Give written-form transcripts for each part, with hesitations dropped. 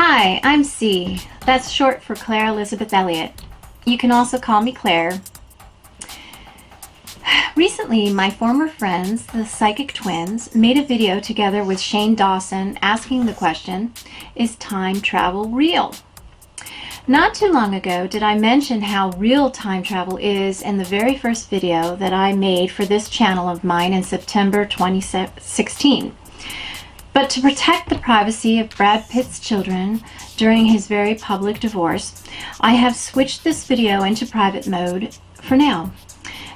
Hi, I'm C. That's short for Claire Elizabeth Elliott. You can also call me Claire. Recently, my former friends, the Psychic Twins, made a video together with Shane Dawson asking the question, is time travel real? Not too long ago did I mention how real time travel is in the very first video that I made for this channel of mine in September 2016. But to protect the privacy of Brad Pitt's children during his very public divorce, I have switched this video into private mode for now.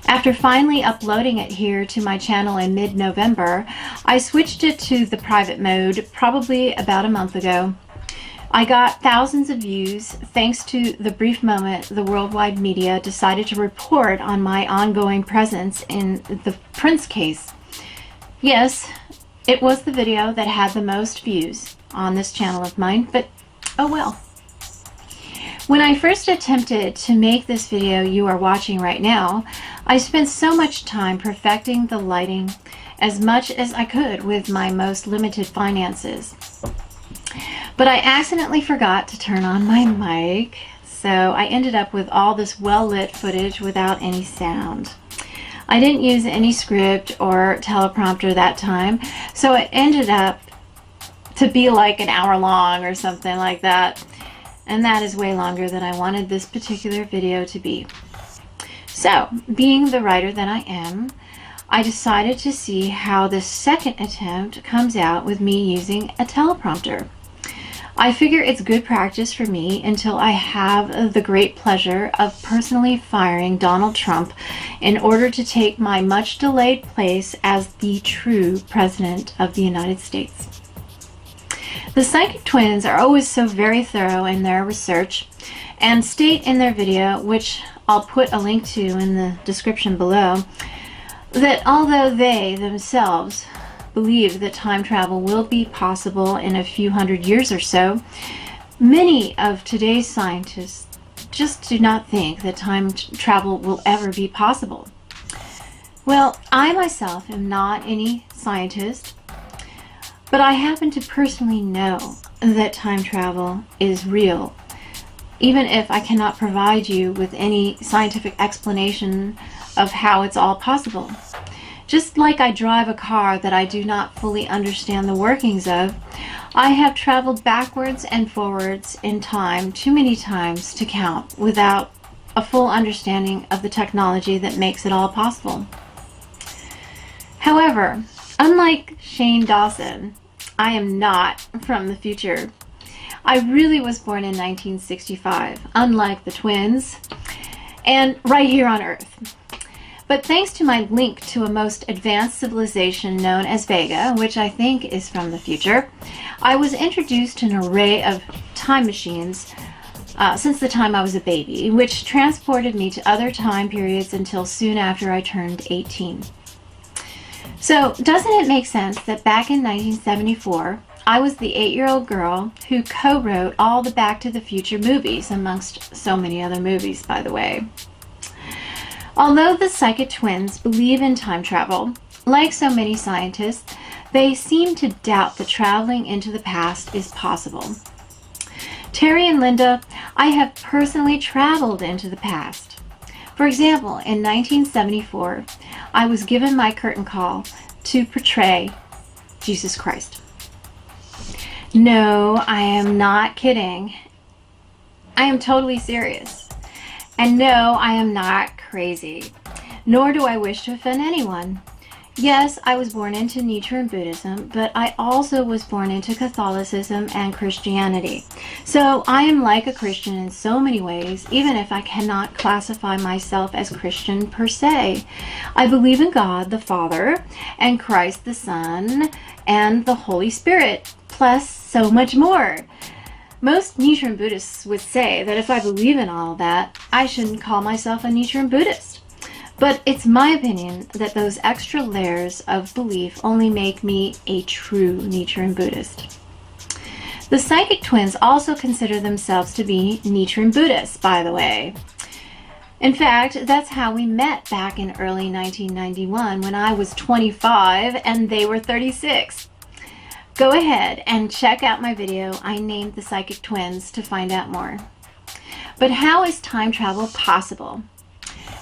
After finally uploading it here to my channel in mid-November, I switched it to the private mode probably about a month ago. I got thousands of views thanks to the brief moment the worldwide media decided to report on my ongoing presence in the Prince case. Yes, it was the video that had the most views on this channel of mine, but oh well. When I first attempted to make this video you are watching right now, I spent so much time perfecting the lighting as much as I could with my most limited finances. But I accidentally forgot to turn on my mic, so I ended up with all this well-lit footage without any sound. I didn't use any script or teleprompter that time, so it ended up to be like an hour long or something like that. And that is way longer than I wanted this particular video to be. So, being the writer that I am, I decided to see how this second attempt comes out with me using a teleprompter. I figure it's good practice for me until I have the great pleasure of personally firing Donald Trump in order to take my much delayed place as the true President of the United States. The Psychic Twins are always so very thorough in their research and state in their video, which I'll put a link to in the description below, that although they themselves believe that time travel will be possible in a few hundred years or so, many of today's scientists just do not think that time travel will ever be possible. Well, I myself am not any scientist, but I happen to personally know that time travel is real, even if I cannot provide you with any scientific explanation of how it's all possible. Just like I drive a car that I do not fully understand the workings of, I have traveled backwards and forwards in time too many times to count without a full understanding of the technology that makes it all possible. However, unlike Shane Dawson, I am not from the future. I really was born in 1965, unlike the twins, and right here on Earth. But thanks to my link to a most advanced civilization known as Vega, which I think is from the future, I was introduced to an array of time machines since the time I was a baby, which transported me to other time periods until soon after I turned 18. So, doesn't it make sense that back in 1974, I was the 8-year-old girl who co-wrote all the Back to the Future movies, amongst so many other movies, by the way. Although the Psychic Twins believe in time travel, like so many scientists, they seem to doubt that traveling into the past is possible. Terry and Linda, I have personally traveled into the past. For example, in 1974, I was given my curtain call to portray Jesus Christ. No, I am not kidding. I am totally serious. And no, I am not crazy, nor do I wish to offend anyone. Yes, I was born into Nichiren Buddhism, but I also was born into Catholicism and Christianity. So I am like a Christian in so many ways, even if I cannot classify myself as Christian per se. I believe in God the Father, and Christ the Son, and the Holy Spirit, plus so much more. Most Nichiren Buddhists would say that if I believe in all that, I shouldn't call myself a Nichiren Buddhist. But it's my opinion that those extra layers of belief only make me a true Nichiren Buddhist. The Psychic Twins also consider themselves to be Nichiren Buddhists, by the way. In fact, that's how we met back in early 1991 when I was 25 and they were 36. Go ahead and check out my video I named the Psychic Twins to find out more. But how is time travel possible?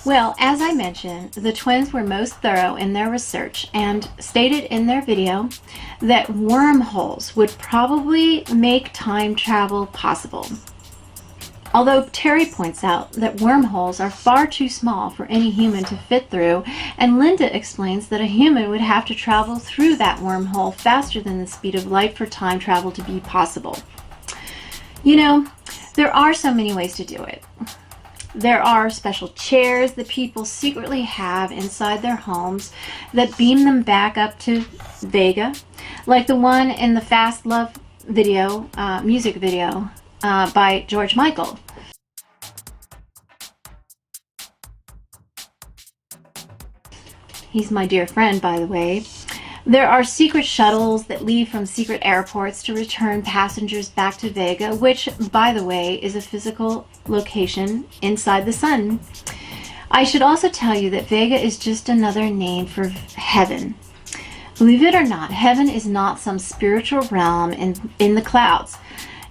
Well, as I mentioned, the twins were most thorough in their research and stated in their video that wormholes would probably make time travel possible. Although Terry points out that wormholes are far too small for any human to fit through, and Linda explains that a human would have to travel through that wormhole faster than the speed of light for time travel to be possible. You know, there are so many ways to do it. There are special chairs that people secretly have inside their homes that beam them back up to Vega, like the one in the Fast Love video, music video by George Michael. He's my dear friend, by the way. There are secret shuttles that leave from secret airports to return passengers back to Vega, which, by the way, is a physical location inside the sun. I should also tell you that Vega is just another name for heaven. Believe it or not, heaven is not some spiritual realm in the clouds.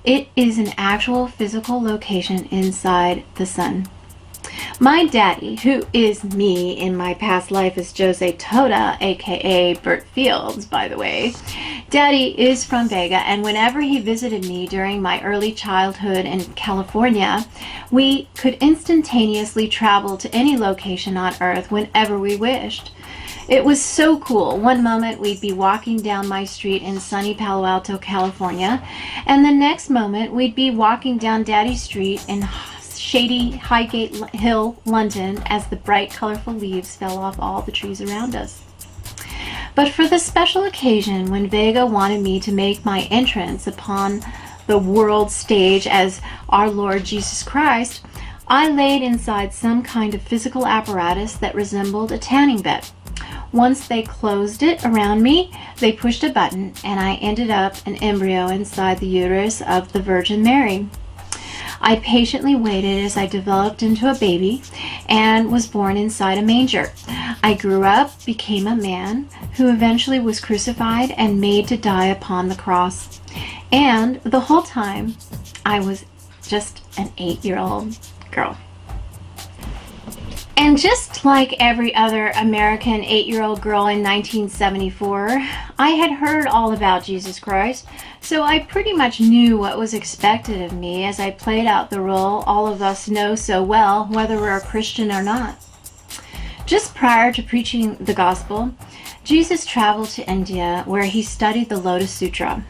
It is an actual physical location inside the sun. My daddy, who is me in my past life as Jose Toda, aka Burt Fields, by the way, Daddy is from Vega, and whenever he visited me during my early childhood in California, we could instantaneously travel to any location on Earth whenever we wished. It was so cool. One moment we'd be walking down my street in sunny Palo Alto, California, and the next moment we'd be walking down Daddy's street in shady Highgate Hill, London, as the bright, colorful leaves fell off all the trees around us. But for the special occasion when Vega wanted me to make my entrance upon the world stage as our Lord Jesus Christ, I laid inside some kind of physical apparatus that resembled a tanning bed. Once they closed it around me, they pushed a button, and I ended up an embryo inside the uterus of the Virgin Mary. I patiently waited as I developed into a baby and was born inside a manger. I grew up, became a man who eventually was crucified and made to die upon the cross. And the whole time, I was just an 8-year-old girl. And just like every other American 8-year-old girl in 1974, I had heard all about Jesus Christ, so I pretty much knew what was expected of me as I played out the role all of us know so well, whether we're a Christian or not. Just prior to preaching the gospel, Jesus traveled to India, where he studied the Lotus Sutra,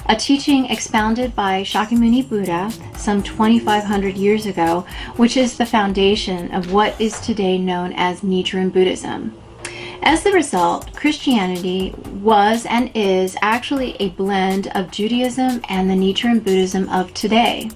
a teaching expounded by Shakyamuni Buddha some 2,500 years ago, which is the foundation of what is today known as Nichiren Buddhism. As the result, Christianity was and is actually a blend of Judaism and the Nichiren Buddhism of today,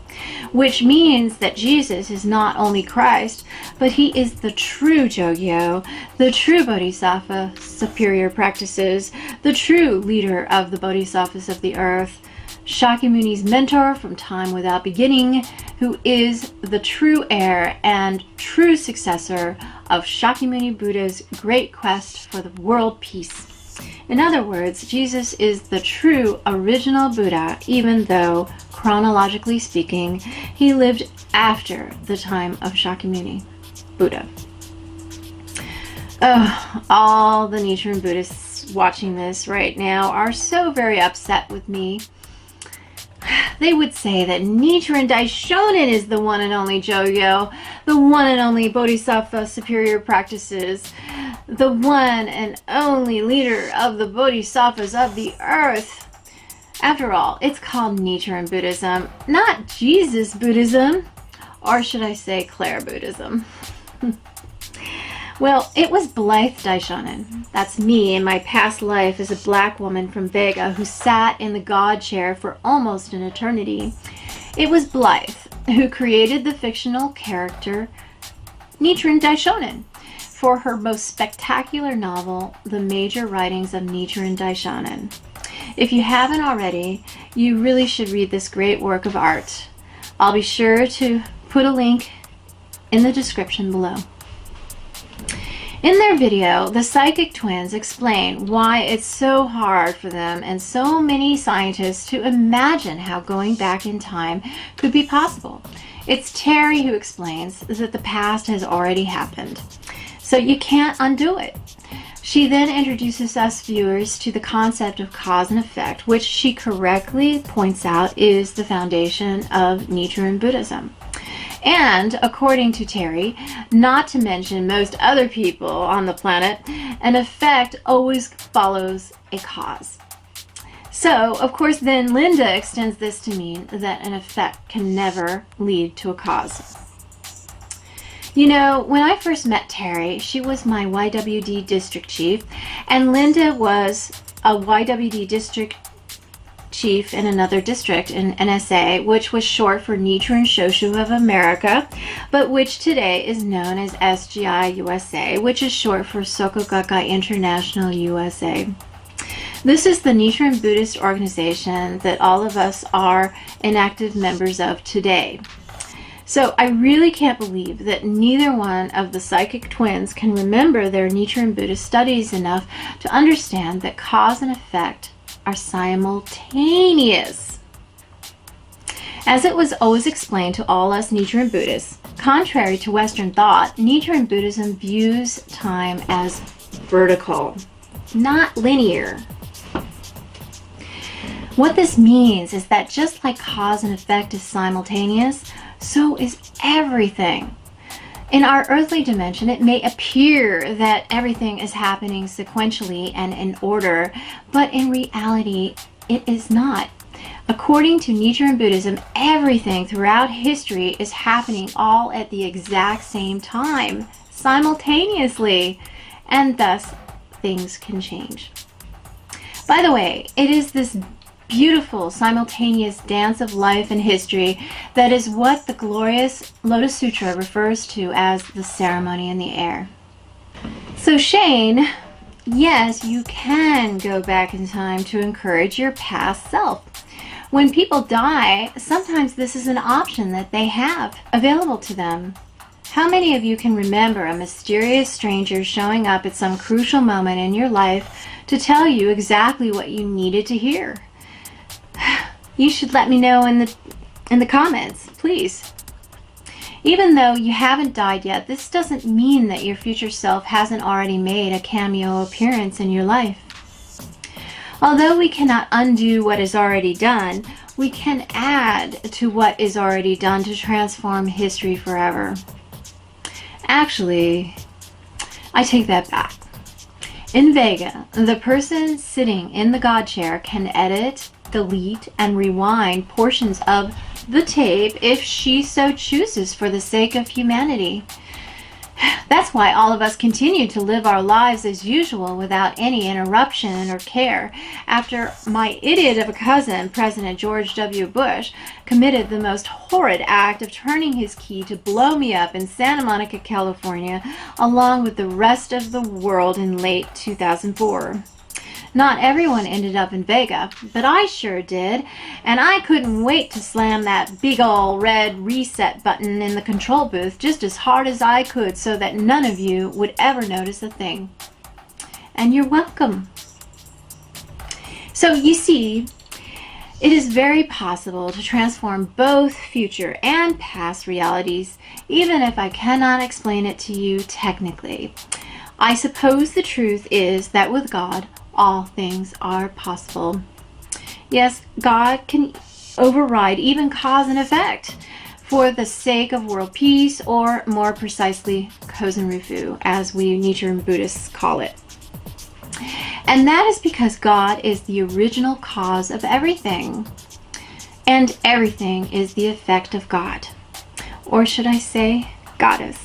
which means that Jesus is not only Christ, but he is the true Jogyo, the true Bodhisattva superior practices, the true leader of the Bodhisattvas of the earth, Shakyamuni's mentor from time without beginning, who is the true heir and true successor of Shakyamuni Buddha's great quest for the world peace. In other words, Jesus is the true original Buddha, even though, chronologically speaking, he lived after the time of Shakyamuni Buddha. Oh, all the Nichiren Buddhists watching this right now are so very upset with me. They would say that Nichiren Daishonin is the one and only Jogyo, the one and only Bodhisattva superior practices, the one and only leader of the Bodhisattvas of the earth. After all, it's called Nichiren Buddhism, not Jesus Buddhism, or should I say Claire Buddhism. Well, it was Blythe Daishonin. That's me in my past life as a black woman from Vega who sat in the God chair for almost an eternity. It was Blythe who created the fictional character Nichiren Daishonin for her most spectacular novel, The Major Writings of Nichiren Daishonin. If you haven't already, you really should read this great work of art. I'll be sure to put a link in the description below. In their video, the psychic twins explain why it's so hard for them and so many scientists to imagine how going back in time could be possible. It's Terry who explains that the past has already happened, so you can't undo it. She then introduces us viewers to the concept of cause and effect, which she correctly points out is the foundation of Nichiren Buddhism. And, according to Terry, not to mention most other people on the planet, an effect always follows a cause. So, of course, then Linda extends this to mean that an effect can never lead to a cause. You know, when I first met Terry, she was my YWD district chief, and Linda was a YWD district chief in another district in NSA, which was short for Nichiren Shoshu of America, but which today is known as SGI-USA, which is short for Soka Gakkai International USA. This is the Nichiren Buddhist organization that all of us are inactive members of today. So I really can't believe that neither one of the psychic twins can remember their Nichiren Buddhist studies enough to understand that cause and effect are simultaneous. As it was always explained to all us Nichiren Buddhists, contrary to Western thought, Nichiren Buddhism views time as vertical, not linear. What this means is that just like cause and effect is simultaneous, so is everything. In our earthly dimension, it may appear that everything is happening sequentially and in order, but in reality, it is not. According to Nichiren Buddhism, everything throughout history is happening all at the exact same time, simultaneously, and thus things can change. By the way, it is this beautiful simultaneous dance of life and history that is what the glorious Lotus Sutra refers to as the ceremony in the air. So Shane, yes, you can go back in time to encourage your past self. When people die, sometimes this is an option that they have available to them. How many of you can remember a mysterious stranger showing up at some crucial moment in your life to tell you exactly what you needed to hear? You should let me know in the comments, please. Even though you haven't died yet, this doesn't mean that your future self hasn't already made a cameo appearance in your life. Although we cannot undo what is already done, we can add to what is already done to transform history forever. Actually, I take that back. In Vega, the person sitting in the God chair can edit, delete, and rewind portions of the tape if she so chooses for the sake of humanity. That's why all of us continue to live our lives as usual without any interruption or care after my idiot of a cousin, President George W. Bush, committed the most horrid act of turning his key to blow me up in Santa Monica, California, along with the rest of the world in late 2004. Not everyone ended up in Vega, but I sure did, and I couldn't wait to slam that big ol' red reset button in the control booth just as hard as I could so that none of you would ever notice a thing. And you're welcome. So you see, it is very possible to transform both future and past realities, even if I cannot explain it to you technically. I suppose the truth is that with God, all things are possible. Yes, God can override even cause and effect for the sake of world peace, or more precisely, Kozen Rufu, as we Nichiren Buddhists call it. And that is because God is the original cause of everything, and everything is the effect of God. Or should I say, Goddess.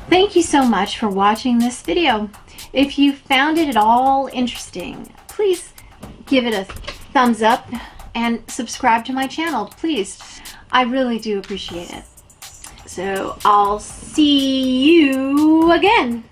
Thank you so much for watching this video. If you found it at all interesting, please give it a thumbs up and subscribe to my channel, please. I really do appreciate it. So I'll see you again.